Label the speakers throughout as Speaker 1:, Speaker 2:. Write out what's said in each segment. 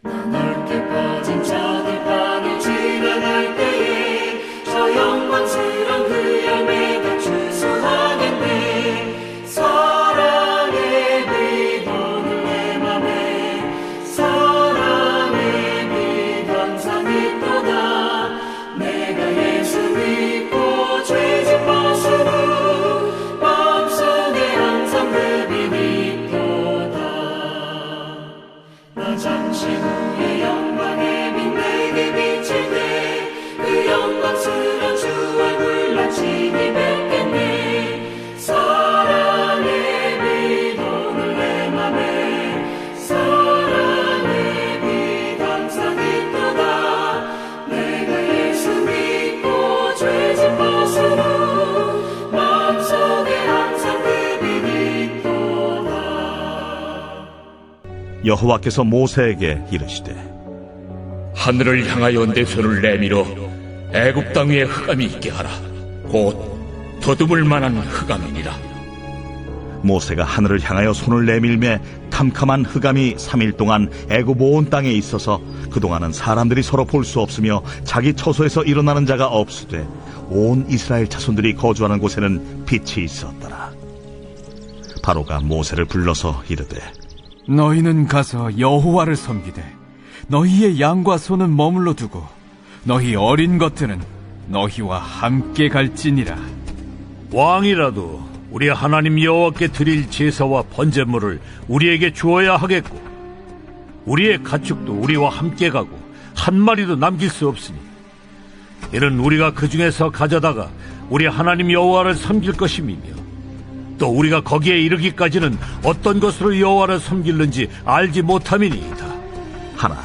Speaker 1: 나 넓게 퍼진 저 들판을 지나갈 때에 저 영광스런 그 열매가 주수하겠네. 사랑의 빛 오늘 내 맘에 사랑의 빛 항상 있도다. 내가 예수 믿고 죄진 벗으로 마음속에 항상 그 빛이 있도다. 나 잠시 후에 영광의 빛 내게 비칠 때 그 영광스런 주 얼굴 나 친히 뵙겠네. 사랑의 빛 오늘 내 맘에 사랑의 빛 항상 있도다. 내가 예수 믿고 죄진 벗으로 마음속에 항상 그 빛이 있도다.
Speaker 2: 여호와께서 모세에게 이르시되
Speaker 3: 하늘을 향하여 내 손을 내밀어 애굽 땅 위에 흑암이 있게 하라. 곧 더듬을 만한 흑암이니라.
Speaker 2: 모세가 하늘을 향하여 손을 내밀매 캄캄한 흑암이 3일 동안 애굽 온 땅에 있어서 그동안은 사람들이 서로 볼 수 없으며 자기 처소에서 일어나는 자가 없으되 온 이스라엘 자손들이 거주하는 곳에는 빛이 있었더라. 바로가 모세를 불러서 이르되
Speaker 4: 너희는 가서 여호와를 섬기되 너희의 양과 소는 머물러 두고 너희 어린 것들은 너희와 함께 갈지니라.
Speaker 3: 왕이라도 우리 하나님 여호와께 드릴 제사와 번제물을 우리에게 주어야 하겠고 우리의 가축도 우리와 함께 가고 한 마리도 남길 수 없으니 이는 우리가 그 중에서 가져다가 우리 하나님 여호와를 섬길 것임이며 또 우리가 거기에 이르기까지는 어떤 것으로 여호와를 섬길는지 알지 못함이니이다.
Speaker 2: 하나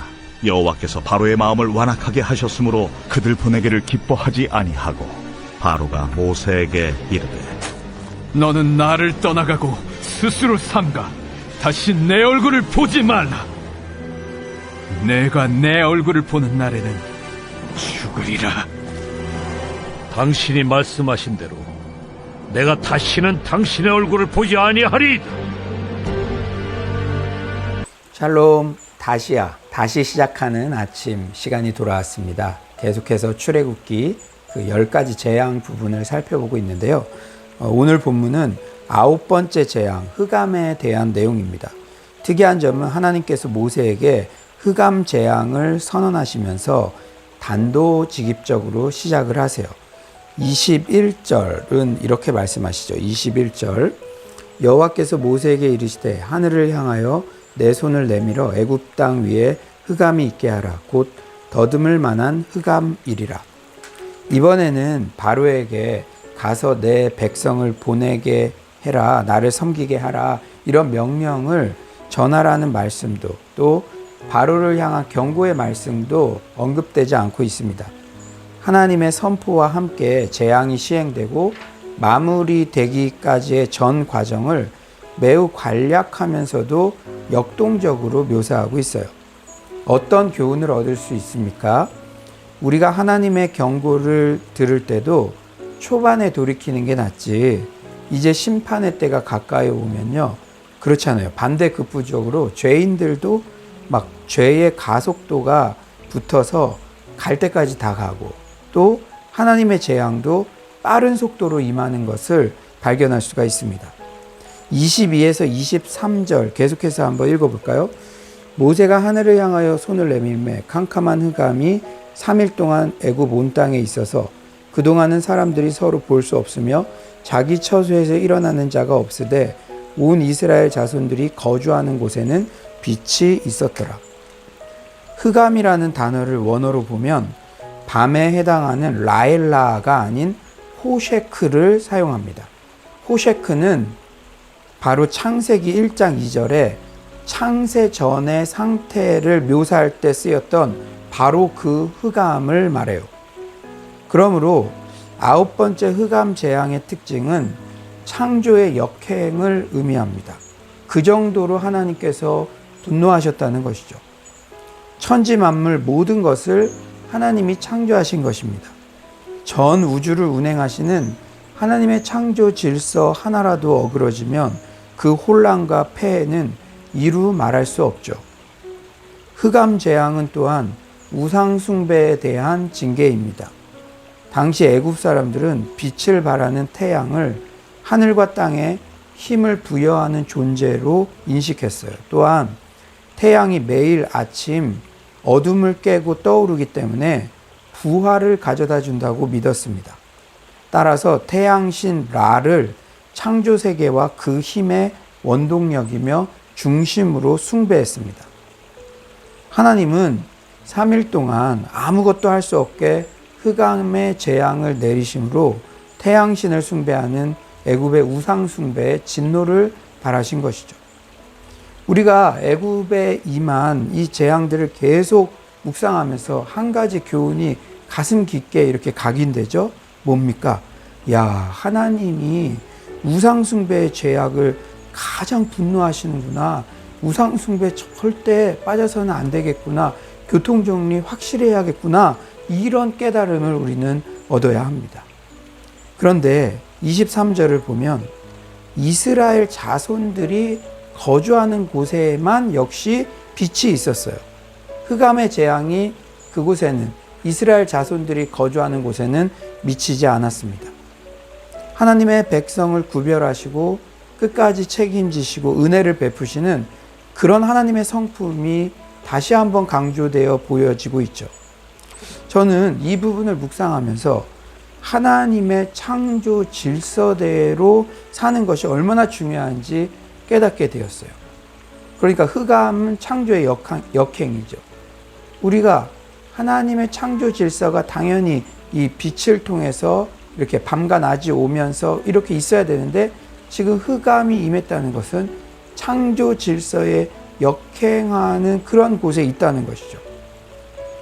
Speaker 2: 여호와께서 바로의 마음을 완악하게 하셨으므로 그들 보내기를 기뻐하지 아니하고 바로가 모세에게 이르되
Speaker 4: 너는 나를 떠나가고 스스로 삼가 다시 내 얼굴을 보지 말라. 내가 내 얼굴을 보는 날에는 죽으리라.
Speaker 3: 당신이 말씀하신 대로 내가 다시는 당신의 얼굴을 보지 아니하리이다.
Speaker 5: 샬롬, 다시 시작하는 아침 시간이 돌아왔습니다. 계속해서 출애굽기 그 10가지 재앙 부분을 살펴보고 있는데요. 오늘 본문은 9번째 재앙, 흑암에 대한 내용입니다. 특이한 점은 하나님께서 모세에게 흑암 재앙을 선언하시면서 단도직입적으로 시작을 하세요. 21절은 이렇게 말씀하시죠. 21절 여호와께서 모세에게 이르시되 하늘을 향하여 내 손을 내밀어 애굽 땅 위에 흑암이 있게 하라. 곧 더듬을 만한 흑암이리라. 이번에는 바로에게 가서 내 백성을 보내게 해라. 나를 섬기게 하라. 이런 명령을 전하라는 말씀도 또 바로를 향한 경고의 말씀도 언급되지 않고 있습니다. 하나님의 선포와 함께 재앙이 시행되고 마무리되기까지의 전 과정을 매우 간략하면서도 역동적으로 묘사하고 있어요. 어떤 교훈을 얻을 수 있습니까? 우리가 하나님의 경고를 들을 때도 초반에 돌이키는 게 낫지 이제 심판의 때가 가까이 오면요 그렇잖아요. 반대급부적으로 죄인들도 막 죄의 가속도가 붙어서 갈 때까지 다 가고 또 하나님의 재앙도 빠른 속도로 임하는 것을 발견할 수가 있습니다. 22에서 23절 계속해서 한번 읽어볼까요? 모세가 하늘을 향하여 손을 내밀매 캄캄한 흑암이 3일 동안 애굽 온 땅에 있어서 그동안은 사람들이 서로 볼 수 없으며 자기 처소에서 일어나는 자가 없으되 온 이스라엘 자손들이 거주하는 곳에는 빛이 있었더라. 흑암이라는 단어를 원어로 보면 밤에 해당하는 라엘라가 아닌 호셰크를 사용합니다. 호셰크는 바로 창세기 1장 2절에 창세 전의 상태를 묘사할 때 쓰였던 바로 그 흑암을 말해요. 그러므로 9번째 흑암 재앙의 특징은 창조의 역행을 의미합니다. 그 정도로 하나님께서 분노하셨다는 것이죠. 천지 만물 모든 것을 하나님이 창조하신 것입니다. 전 우주를 운행하시는 하나님의 창조 질서 하나라도 어그러지면 그 혼란과 폐해는 이루 말할 수 없죠. 흑암 재앙은 또한 우상 숭배에 대한 징계입니다. 당시 애굽 사람들은 빛을 발하는 태양을 하늘과 땅에 힘을 부여하는 존재로 인식했어요. 또한 태양이 매일 아침 어둠을 깨고 떠오르기 때문에 부활을 가져다 준다고 믿었습니다. 따라서 태양신 라를 창조 세계와 그 힘의 원동력이며 중심으로 숭배했습니다. 하나님은 3일 동안 아무것도 할 수 없게 흑암의 재앙을 내리심으로 태양신을 숭배하는 애굽의 우상 숭배에 진노를 발하신 것이죠. 우리가 애굽에 임한 이 재앙들을 계속 묵상하면서 한 가지 교훈이 가슴 깊게 이렇게 각인되죠. 뭡니까? 야, 하나님이 우상 숭배의 죄악을 가장 분노하시는구나. 우상 숭배 절대 빠져서는 안 되겠구나. 교통정리 확실히 해야겠구나. 이런 깨달음을 우리는 얻어야 합니다. 그런데 23절을 보면 이스라엘 자손들이 거주하는 곳에만 역시 빛이 있었어요. 흑암의 재앙이 그곳에는, 이스라엘 자손들이 거주하는 곳에는 미치지 않았습니다. 하나님의 백성을 구별하시고 끝까지 책임지시고 은혜를 베푸시는 그런 하나님의 성품이 다시 한번 강조되어 보여지고 있죠. 저는 이 부분을 묵상하면서 하나님의 창조 질서대로 사는 것이 얼마나 중요한지 깨닫게 되었어요. 그러니까 흑암은 창조의 역행이죠. 우리가 하나님의 창조 질서가 당연히 이 빛을 통해서 이렇게 밤과 낮이 오면서 이렇게 있어야 되는데 지금 흑암이 임했다는 것은 창조 질서에 역행하는 그런 곳에 있다는 것이죠.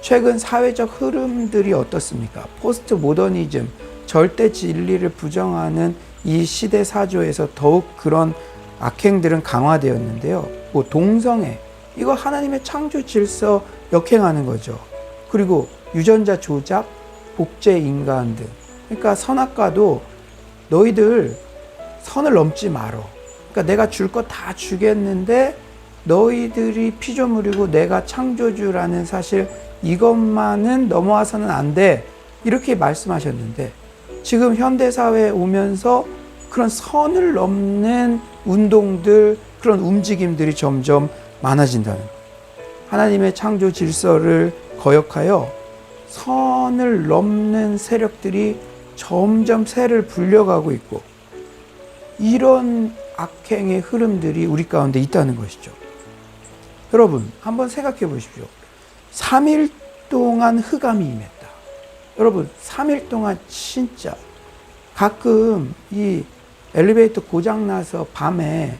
Speaker 5: 최근 사회적 흐름들이 어떻습니까? 포스트 모더니즘, 절대 진리를 부정하는 이 시대 사조에서 더욱 그런 악행들은 강화되었는데요. 뭐 동성애, 이거 하나님의 창조 질서 역행하는 거죠. 그리고 유전자 조작, 복제 인간 등. 그러니까 선악과도 너희들 선을 넘지 말어. 그러니까 내가 줄 거 다 주겠는데 너희들이 피조물이고 내가 창조주라는 사실 이것만은 넘어와서는 안 돼. 이렇게 말씀하셨는데 지금 현대사회에 오면서 그런 선을 넘는 운동들, 그런 움직임들이 점점 많아진다는 거예요. 하나님의 창조 질서를 거역하여 선을 넘는 세력들이 점점 새를 불려가고 있고 이런 악행의 흐름들이 우리 가운데 있다는 것이죠. 여러분 한번 생각해 보십시오. 3일 동안 흑암이 임했다. 여러분 3일 동안 진짜 가끔 이 엘리베이터 고장나서 밤에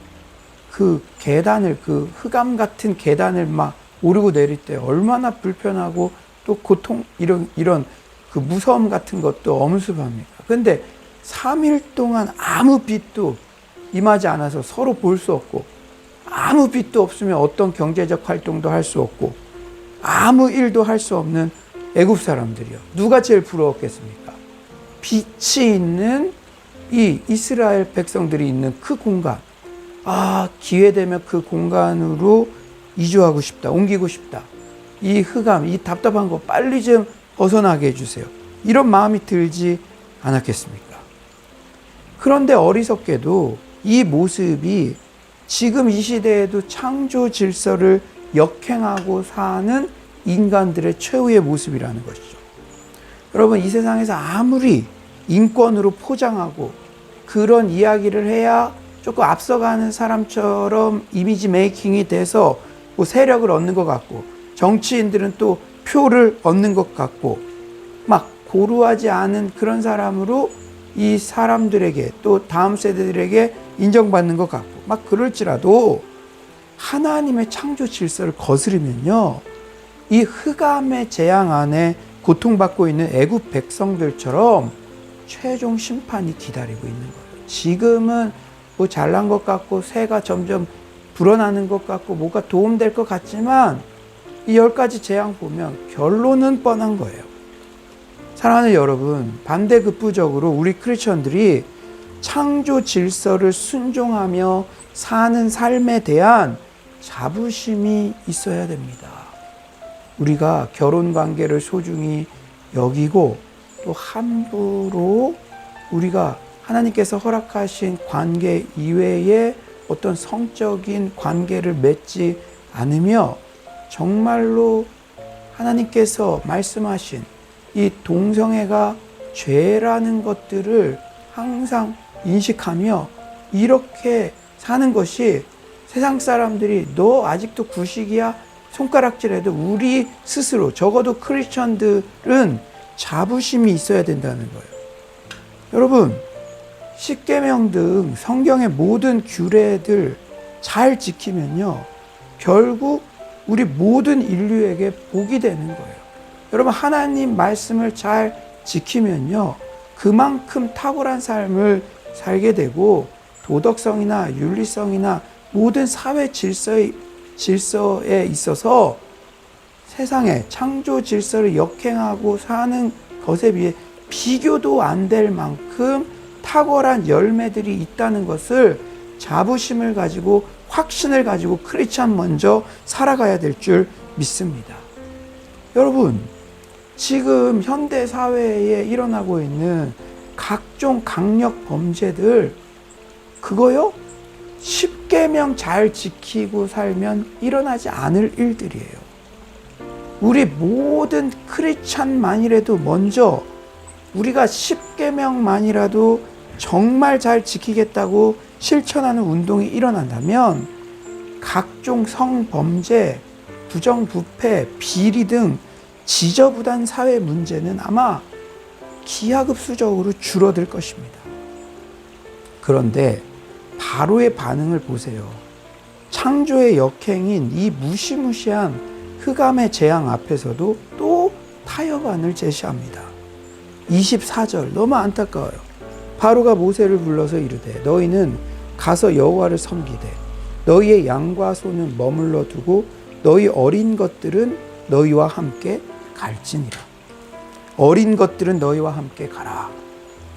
Speaker 5: 그 계단을, 그 흑암 같은 계단을 막 오르고 내릴 때 얼마나 불편하고 또 고통, 이런 그 무서움 같은 것도 엄습합니까? 근데 3일 동안 아무 빛도 임하지 않아서 서로 볼 수 없고 아무 빛도 없으면 어떤 경제적 활동도 할 수 없고 아무 일도 할 수 없는 애굽 사람들이요. 누가 제일 부러웠겠습니까? 빛이 있는 이 이스라엘 백성들이 있는 그 공간. 아, 기회되면 그 공간으로 이주하고 싶다. 옮기고 싶다. 이 흑암, 이 답답한 거 빨리 좀 벗어나게 해주세요. 이런 마음이 들지 않았겠습니까? 그런데 어리석게도 이 모습이 지금 이 시대에도 창조 질서를 역행하고 사는 인간들의 최후의 모습이라는 것이죠. 여러분, 이 세상에서 아무리 인권으로 포장하고 그런 이야기를 해야 조금 앞서가는 사람처럼 이미지 메이킹이 돼서 뭐 세력을 얻는 것 같고 정치인들은 또 표를 얻는 것 같고 막 고루하지 않은 그런 사람으로 이 사람들에게 또 다음 세대들에게 인정받는 것 같고 막 그럴지라도 하나님의 창조 질서를 거스르면요, 이 흑암의 재앙 안에 고통받고 있는 애굽 백성들처럼 최종 심판이 기다리고 있는 거예요. 지금은 뭐 잘난 것 같고 새가 점점 불어나는 것 같고 뭐가 도움될 것 같지만 이 10가지 재앙 보면 결론은 뻔한 거예요. 사랑하는 여러분, 반대급부적으로 우리 크리스천들이 창조 질서를 순종하며 사는 삶에 대한 자부심이 있어야 됩니다. 우리가 결혼 관계를 소중히 여기고 또 함부로 우리가 하나님께서 허락하신 관계 이외에 어떤 성적인 관계를 맺지 않으며 정말로 하나님께서 말씀하신 이 동성애가 죄라는 것들을 항상 인식하며 이렇게 사는 것이 세상 사람들이 너 아직도 구식이야? 손가락질해도 우리 스스로 적어도 크리스천들은 자부심이 있어야 된다는 거예요. 여러분, 십계명 등 성경의 모든 규례들 잘 지키면요, 결국 우리 모든 인류에게 복이 되는 거예요. 여러분, 하나님 말씀을 잘 지키면요, 그만큼 탁월한 삶을 살게 되고 도덕성이나 윤리성이나 모든 사회 질서에 있어서 세상에 창조 질서를 역행하고 사는 것에 비해 비교도 안 될 만큼 탁월한 열매들이 있다는 것을 자부심을 가지고 확신을 가지고 크리스찬 먼저 살아가야 될 줄 믿습니다. 여러분, 지금 현대 사회에 일어나고 있는 각종 강력 범죄들, 그거요? 십계명 잘 지키고 살면 일어나지 않을 일들이에요. 우리 모든 크리스찬만이라도 먼저 우리가 십계명만이라도 정말 잘 지키겠다고 실천하는 운동이 일어난다면 각종 성범죄, 부정부패, 비리 등 지저분한 사회 문제는 아마 기하급수적으로 줄어들 것입니다. 그런데 바로의 반응을 보세요. 창조의 역행인 이 무시무시한 흑암의 재앙 앞에서도 또 타협안을 제시합니다. 24절 너무 안타까워요. 바로가 모세를 불러서 이르되 너희는 가서 여호와를 섬기되 너희의 양과 소는 머물러 두고 너희 어린 것들은 너희와 함께 갈지니라. 어린 것들은 너희와 함께 가라.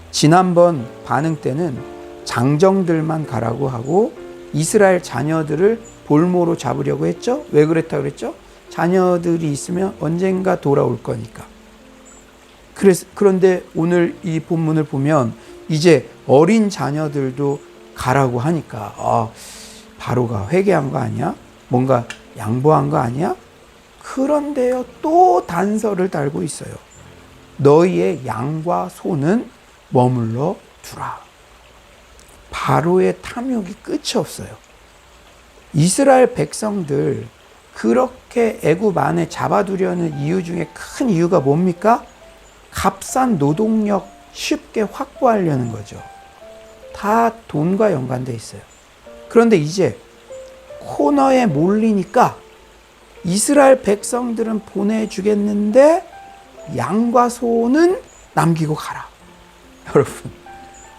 Speaker 5: 지난번 반응 때는 장정들만 가라고 하고 이스라엘 자녀들을 볼모로 잡으려고 했죠. 왜 그랬다 그랬죠? 자녀들이 있으면 언젠가 돌아올 거니까. 그런데 오늘 이 본문을 보면 이제 어린 자녀들도 가라고 하니까 바로가 회개한 거 아니야? 뭔가 양보한 거 아니야? 그런데요, 또 단서를 달고 있어요. 너희의 양과 소는 머물러 두라. 바로의 탐욕이 끝이 없어요. 이스라엘 백성들 그렇게 애굽 안에 잡아두려는 이유 중에 큰 이유가 뭡니까? 값싼 노동력 쉽게 확보하려는 거죠. 다 돈과 연관돼 있어요. 그런데 이제 코너에 몰리니까 이스라엘 백성들은 보내주겠는데 양과 소는 남기고 가라. 여러분,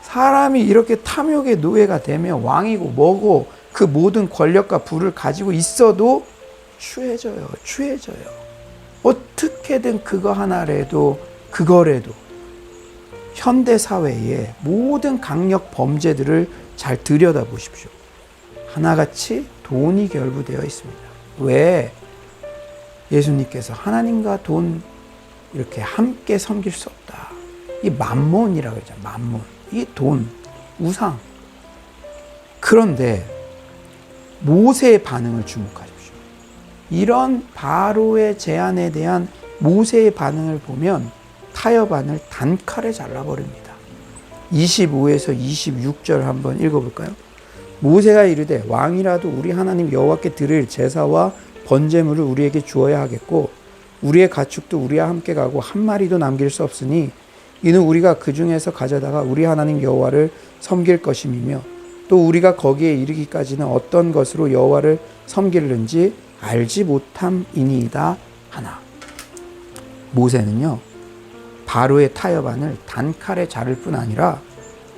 Speaker 5: 사람이 이렇게 탐욕의 노예가 되면 왕이고 뭐고 그 모든 권력과 부를 가지고 있어도 추해져요. 어떻게든 그거 하나라도 그거라도 현대 사회의 모든 강력 범죄들을 잘 들여다보십시오. 하나같이 돈이 결부되어 있습니다. 왜? 예수님께서 하나님과 돈 이렇게 함께 섬길 수 없다. 이 만몬이라고 그러죠. 만몬. 이 돈, 우상. 그런데 모세의 반응을 주목하십시오. 이런 바로의 제안에 대한 모세의 반응을 보면 타협안을 단칼에 잘라버립니다. 25에서 26절 한번 읽어볼까요? 모세가 이르되 왕이라도 우리 하나님 여호와께 드릴 제사와 번제물을 우리에게 주어야 하겠고 우리의 가축도 우리와 함께 가고 한 마리도 남길 수 없으니 이는 우리가 그 중에서 가져다가 우리 하나님 여호와를 섬길 것임이며 또 우리가 거기에 이르기까지는 어떤 것으로 여호와를 섬길는지 알지 못함이니이다 하나. 모세는요, 바로의 타협안을 단칼에 자를 뿐 아니라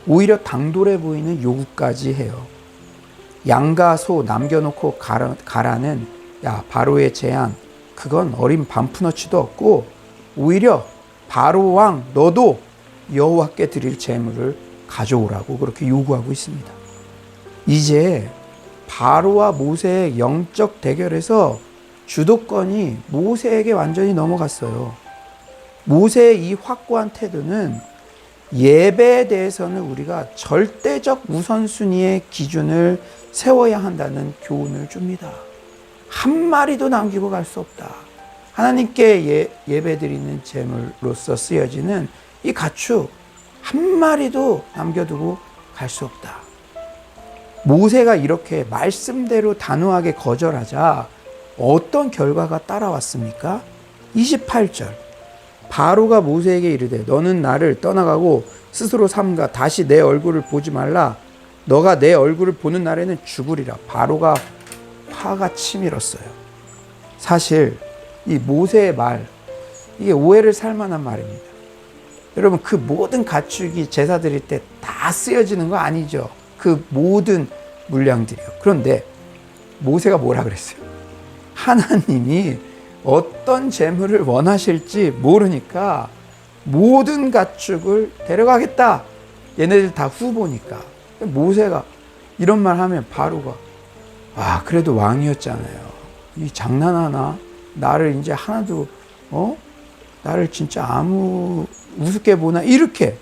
Speaker 5: 오히려 당돌해 보이는 요구까지 해요. 양과 소 남겨놓고 가라는 바로의 제안, 그건 어린 반푼어치도 없고 오히려 바로 왕 너도 여호와께 드릴 제물을 가져오라고 그렇게 요구하고 있습니다. 이제 바로와 모세의 영적 대결에서 주도권이 모세에게 완전히 넘어갔어요. 모세의 이 확고한 태도는 예배에 대해서는 우리가 절대적 우선순위의 기준을 세워야 한다는 교훈을 줍니다. 한 마리도 남기고 갈 수 없다. 하나님께 예배드리는 제물로서 쓰여지는 이 가축 한 마리도 남겨두고 갈 수 없다. 모세가 이렇게 말씀대로 단호하게 거절하자 어떤 결과가 따라왔습니까? 28절 바로가 모세에게 이르되 너는 나를 떠나가고 스스로 삼가 다시 내 얼굴을 보지 말라. 너가 내 얼굴을 보는 날에는 죽으리라. 바로가 화가 치밀었어요. 사실 이 모세의 말 이게 오해를 살 만한 말입니다. 여러분 그 모든 가축이 제사 드릴 때 다 쓰여지는 거 아니죠. 그 모든 물량들이요. 그런데 모세가 뭐라 그랬어요? 하나님이 어떤 제물을 원하실지 모르니까 모든 가축을 데려가겠다. 얘네들 다 후보니까. 모세가 이런 말 하면 바로가 그래도 왕이었잖아요. 이 장난하나? 나를 이제 하나도 나를 진짜 아무 우습게 보나? 이렇게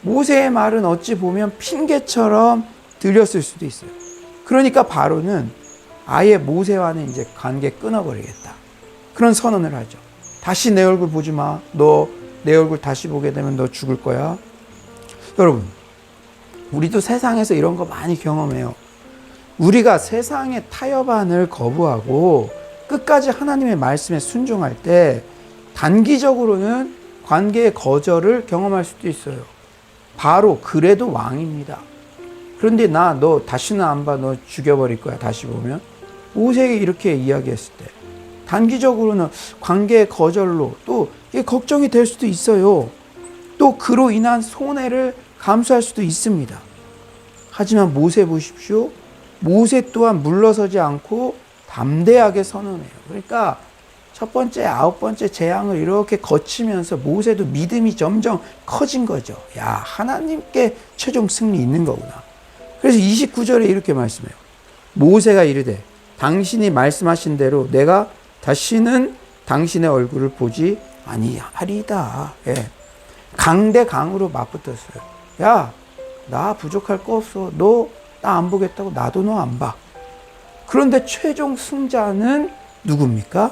Speaker 5: 모세의 말은 어찌 보면 핑계처럼 들렸을 수도 있어요. 그러니까 바로는 아예 모세와는 이제 관계 끊어버리겠다. 그런 선언을 하죠. 다시 내 얼굴 보지 마. 너 내 얼굴 다시 보게 되면 너 죽을 거야. 여러분, 우리도 세상에서 이런 거 많이 경험해요. 우리가 세상의 타협안을 거부하고 끝까지 하나님의 말씀에 순종할 때 단기적으로는 관계의 거절을 경험할 수도 있어요. 바로 그래도 왕입니다. 그런데 너 다시는 안 봐. 너 죽여버릴 거야. 다시 보면. 모세에게 이렇게 이야기했을 때 단기적으로는 관계의 거절로 또 이게 걱정이 될 수도 있어요. 또 그로 인한 손해를 감수할 수도 있습니다. 하지만 모세 보십시오. 모세 또한 물러서지 않고 담대하게 선언해요. 그러니까 첫 번째, 아홉 번째 재앙을 이렇게 거치면서 모세도 믿음이 점점 커진 거죠. 야, 하나님께 최종 승리 있는 거구나. 그래서 29절에 이렇게 말씀해요. 모세가 이르되 당신이 말씀하신 대로 내가 다시는 당신의 얼굴을 보지 아니하리이다. 예. 강대강으로 맞붙었어요. 야, 나 부족할 거 없어. 너 나 안 보겠다고 나도 너 안 봐. 그런데 최종 승자는 누굽니까?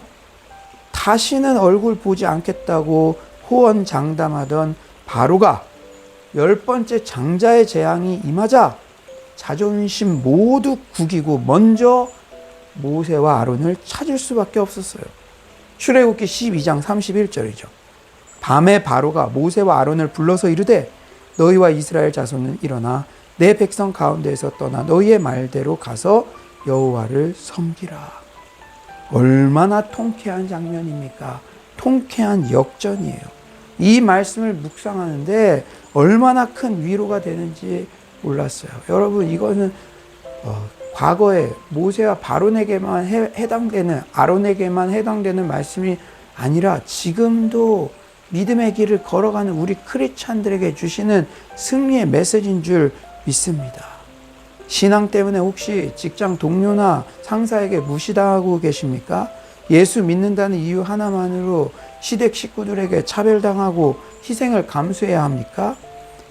Speaker 5: 다시는 얼굴 보지 않겠다고 호언장담하던 바로가 10번째 장자의 재앙이 임하자 자존심 모두 구기고 먼저 모세와 아론을 찾을 수밖에 없었어요. 출애굽기 12장 31절이죠. 밤에 바로가 모세와 아론을 불러서 이르되 너희와 이스라엘 자손은 일어나 내 백성 가운데에서 떠나 너희의 말대로 가서 여호와를 섬기라. 얼마나 통쾌한 장면입니까? 통쾌한 역전이에요. 이 말씀을 묵상하는데 얼마나 큰 위로가 되는지 몰랐어요. 여러분, 이거는 과거에 모세와 바론에게만 해당되는, 아론에게만 해당되는 말씀이 아니라 지금도 믿음의 길을 걸어가는 우리 크리스찬들에게 주시는 승리의 메시지인 줄 믿습니다. 신앙 때문에 혹시 직장 동료나 상사에게 무시당하고 계십니까? 예수 믿는다는 이유 하나만으로 시댁 식구들에게 차별당하고 희생을 감수해야 합니까?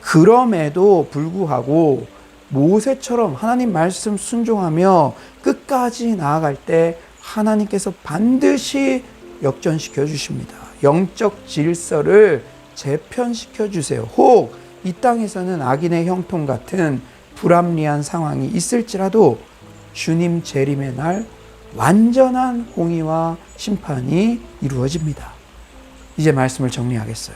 Speaker 5: 그럼에도 불구하고 모세처럼 하나님 말씀 순종하며 끝까지 나아갈 때 하나님께서 반드시 역전시켜 주십니다. 영적 질서를 재편시켜 주세요. 혹 이 땅에서는 악인의 형통 같은 불합리한 상황이 있을지라도 주님 재림의 날 완전한 공의와 심판이 이루어집니다. 이제 말씀을 정리하겠어요.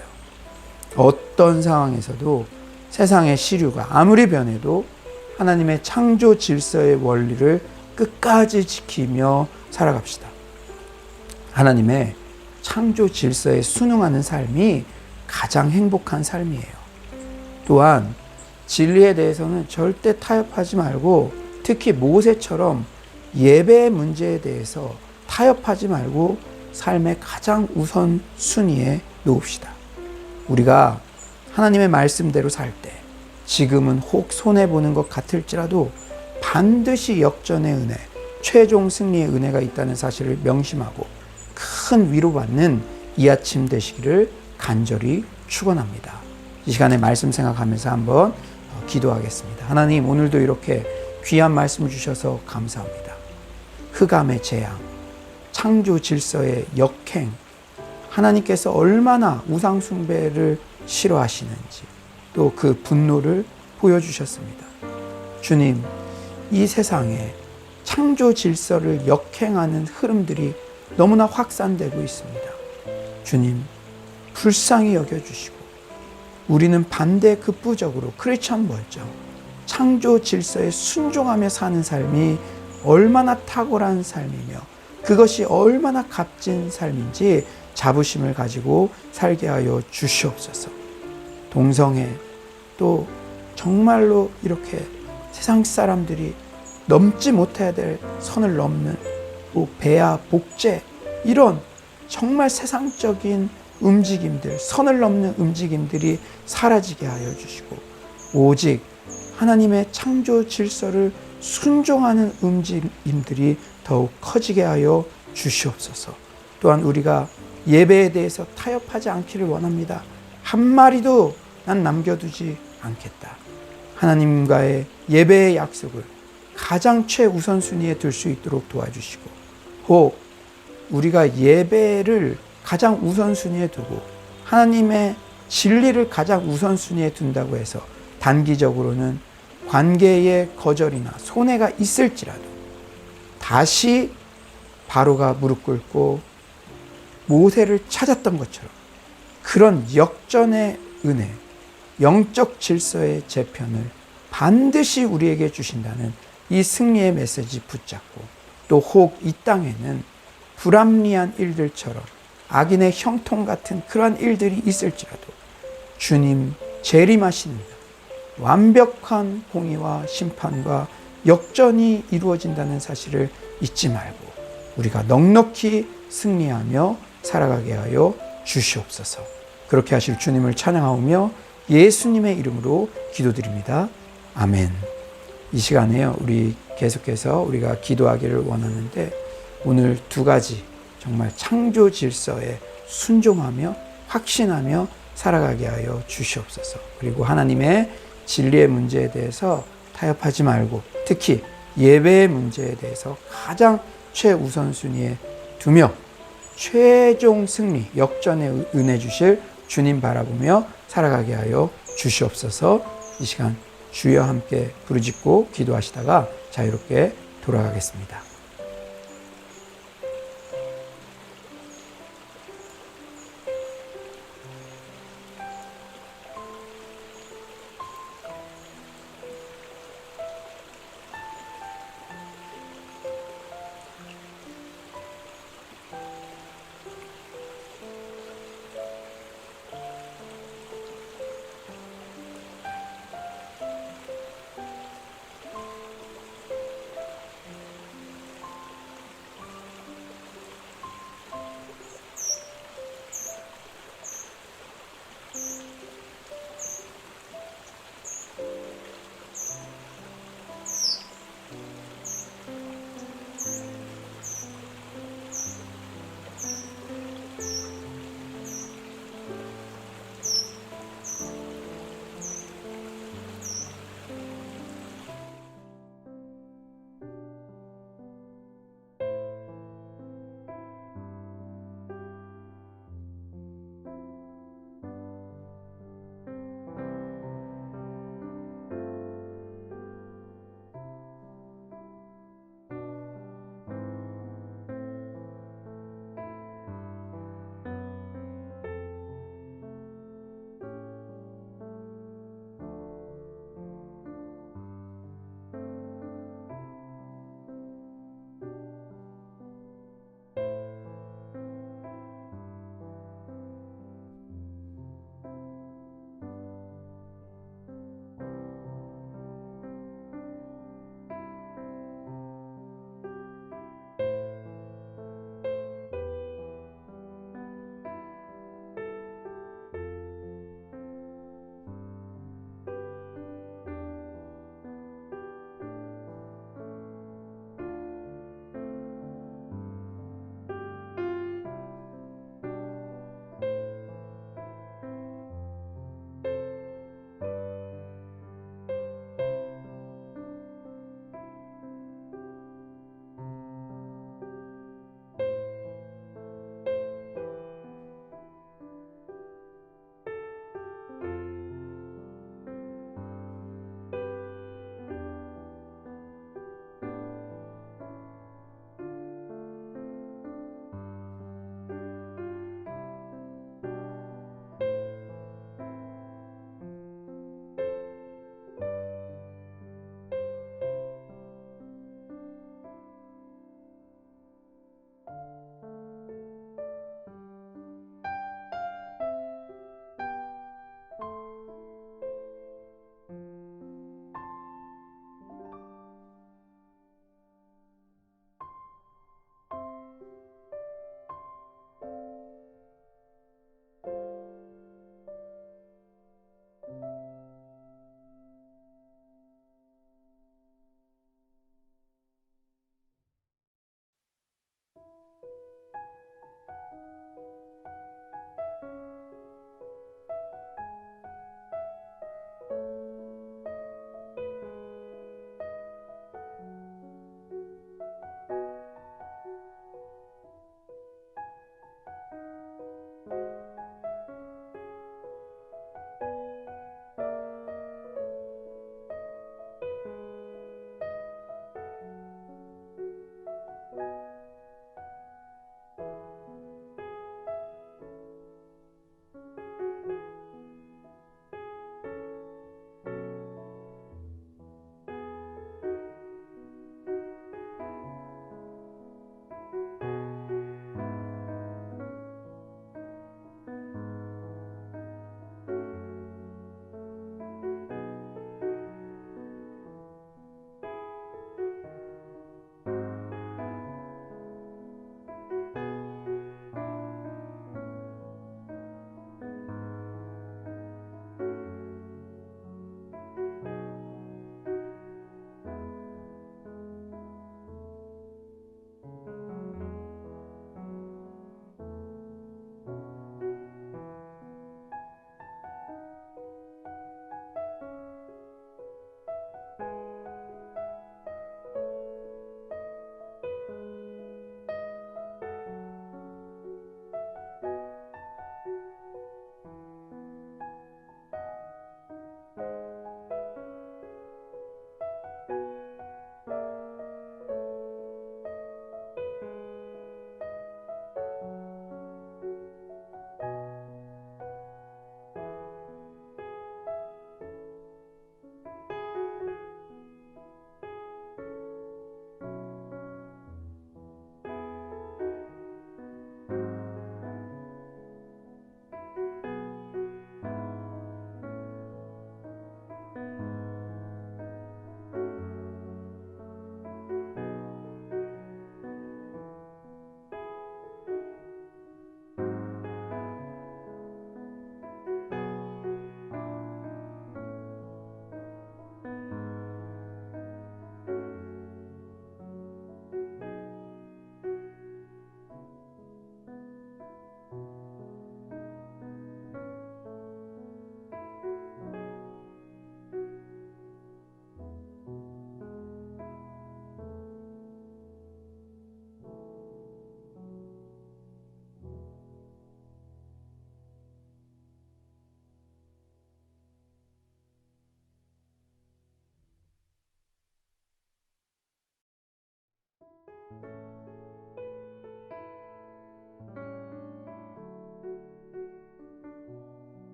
Speaker 5: 어떤 상황에서도 세상의 시류가 아무리 변해도 하나님의 창조 질서의 원리를 끝까지 지키며 살아갑시다. 하나님의 창조 질서에 순응하는 삶이 가장 행복한 삶이에요. 또한 진리에 대해서는 절대 타협하지 말고 특히 모세처럼 예배의 문제에 대해서 타협하지 말고 삶의 가장 우선 순위에 놓읍시다. 우리가 하나님의 말씀대로 살 때 지금은 혹 손해보는 것 같을지라도 반드시 역전의 은혜, 최종 승리의 은혜가 있다는 사실을 명심하고 큰 위로받는 이 아침 되시기를 간절히 축원합니다. 이 시간에 말씀 생각하면서 한번 기도하겠습니다. 하나님, 오늘도 이렇게 귀한 말씀 주셔서 감사합니다. 흑암의 재앙, 창조 질서의 역행, 하나님께서 얼마나 우상 숭배를 싫어하시는지 또 그 분노를 보여주셨습니다. 주님, 이 세상에 창조 질서를 역행하는 흐름들이 너무나 확산되고 있습니다. 주님, 불쌍히 여겨주시고 우리는 반대 급부적으로 크리스천 멀쩡 창조 질서에 순종하며 사는 삶이 얼마나 탁월한 삶이며 그것이 얼마나 값진 삶인지 자부심을 가지고 살게 하여 주시옵소서. 동성애, 또 정말로 이렇게 세상 사람들이 넘지 못해야 될 선을 넘는 배아, 복제, 이런 정말 세상적인 움직임들, 선을 넘는 움직임들이 사라지게 하여 주시고 오직 하나님의 창조 질서를 순종하는 움직임들이 더욱 커지게 하여 주시옵소서. 또한 우리가 예배에 대해서 타협하지 않기를 원합니다. 한 마리도 난 남겨두지 않겠다. 하나님과의 예배의 약속을 가장 최우선순위에 둘 수 있도록 도와주시고, 혹 우리가 예배를 가장 우선순위에 두고 하나님의 진리를 가장 우선순위에 둔다고 해서 단기적으로는 관계의 거절이나 손해가 있을지라도 다시 바로가 무릎 꿇고 모세를 찾았던 것처럼 그런 역전의 은혜, 영적 질서의 재편을 반드시 우리에게 주신다는 이 승리의 메시지 붙잡고, 또 혹 이 땅에는 불합리한 일들처럼 악인의 형통 같은 그러한 일들이 있을지라도 주님 재림하시는 완벽한 공의와 심판과 역전이 이루어진다는 사실을 잊지 말고 우리가 넉넉히 승리하며 살아가게 하여 주시옵소서. 그렇게 하실 주님을 찬양하오며 예수님의 이름으로 기도드립니다. 아멘. 이 시간에요, 우리 계속해서 우리가 기도하기를 원하는데, 오늘 두 가지 정말 창조 질서에 순종하며 확신하며 살아가게 하여 주시옵소서. 그리고 하나님의 진리의 문제에 대해서 타협하지 말고 특히 예배의 문제에 대해서 가장 최우선순위에 두며 최종 승리, 역전의 은혜 주실 주님 바라보며 살아가게 하여 주시옵소서. 이 시간 주여 함께 부르짖고 기도하시다가 자유롭게 돌아가겠습니다.